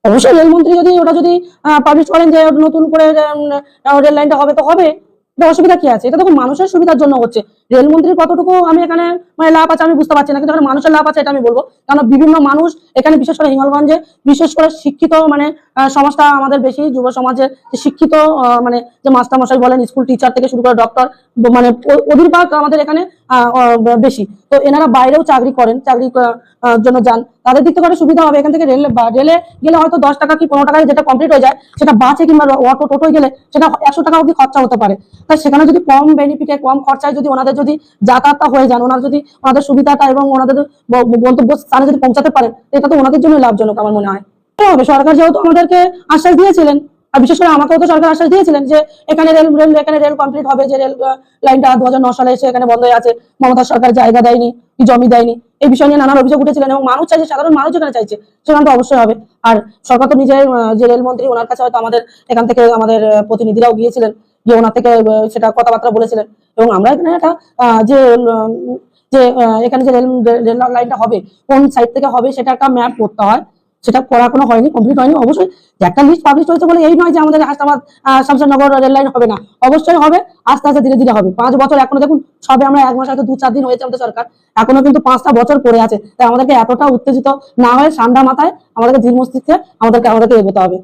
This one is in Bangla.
অবশ্যই রেলমন্ত্রী যদি ওটা যদি পাবলিশ করেন যে নতুন করে রেল লাইনটা হবে তো হবে, এটা অসুবিধা কি আছে? এটা দেখুন মানুষের সুবিধার জন্য হচ্ছে। রেলমন্ত্রীর কতটুকু আমি এখানে মানে লাভ আছে আমি বুঝতে পারছি না, কিন্তু এখানে মানুষের লাভ আছে এটা আমি বলবো। কারণ বিভিন্ন মানুষ এখানে, বিশেষ করে হিঙ্গলগঞ্জে, বিশেষ করে শিক্ষিত মানে সমাজটা আমাদের বেশি, যুব সমাজের যে শিক্ষিত মানে যে মাস্টারমশাই বলেন, স্কুল টিচার থেকে শুরু করে ডক্টর, মানে অধিরভাগ আমাদের এখানে বেশি। তো এনারা বাইরেও চাকরি করেন, চাকরি জন্য যান, তাদের দিক থেকে একটা সুবিধা হবে। এখান থেকে রেলে গেলে হয়তো 10 টাকা কি 15 টাকায় যেটা কমপ্লিট হয়ে যায়, সেটা বাসে কিংবা অটো টোটোয় গেলে সেটা 100 টাকা অব্দি খরচা হতে পারে। তাই সেখানে যদি কম বেনিফিটে কম খরচায় যদি ওনাদের যদি যাতায়াতটা হয়ে যান, ওনারা যদি ওনাদের সুবিধাটা এবং ওনাদের গন্তব্য স্থানে যদি পৌঁছাতে পারেন, এটা তো ওনাদের জন্য লাভজনক আমার মনে হয়। হবে সরকার যেহেতু আমাদেরকে আশ্বাস দিয়েছিলেন, আর বিশেষ করে আমাকেও তো সরকার আশ্বাস দিয়েছিলেন যে এখানে রেল কমপ্লিট হবে, যে রেল লাইনটা 2009 সালে এসে এখানে বন্ধ হয়ে আছে, মমতা সরকার জায়গা দেয়নি কি জমি দেয়নি, এই বিষয় নিয়ে নানান অভিযোগ উঠেছিলেন এবং মানুষ চাইছে, সাধারণ মানুষ যেখানে চাইছে সেখানে তো অবশ্যই হবে। আর সরকার তো নিজের যে রেলমন্ত্রী, ওনার কাছে হয়তো আমাদের এখান থেকে আমাদের প্রতিনিধিরাও গিয়েছিলেন, গিয়ে ওনার থেকে সেটা কথাবার্তা বলেছিলেন। এবং আমরা এখানে একটা যে যে এখানে যে রেল লাইনটা হবে কোন সাইড থেকে হবে সেটা একটা ম্যাপ করতে হয়, সেটা করা কোনো হয়নি, কমপ্লিট হয়নি। অবশ্যই একটা লিস্ট পাবলিশ হয়েছে বলে এই নয় যে আমাদের হাসনাবাদ শামসানগর রেল লাইন হবে না, অবশ্যই হবে, আস্তে আস্তে ধীরে ধীরে হবে। 5 বছর এখনো দেখুন, সবে আমরা 1 মাস হয়তো 2-4 দিন হয়েছে আমাদের সরকার, এখনো কিন্তু 5টা বছর পড়ে আছে। তাই আমাদেরকে এতটা উত্তেজিত না হয়ে ঠান্ডা মাথায় আমাদেরকে ধীর মস্তিষ্কে আমাদেরকে এগোতে হবে।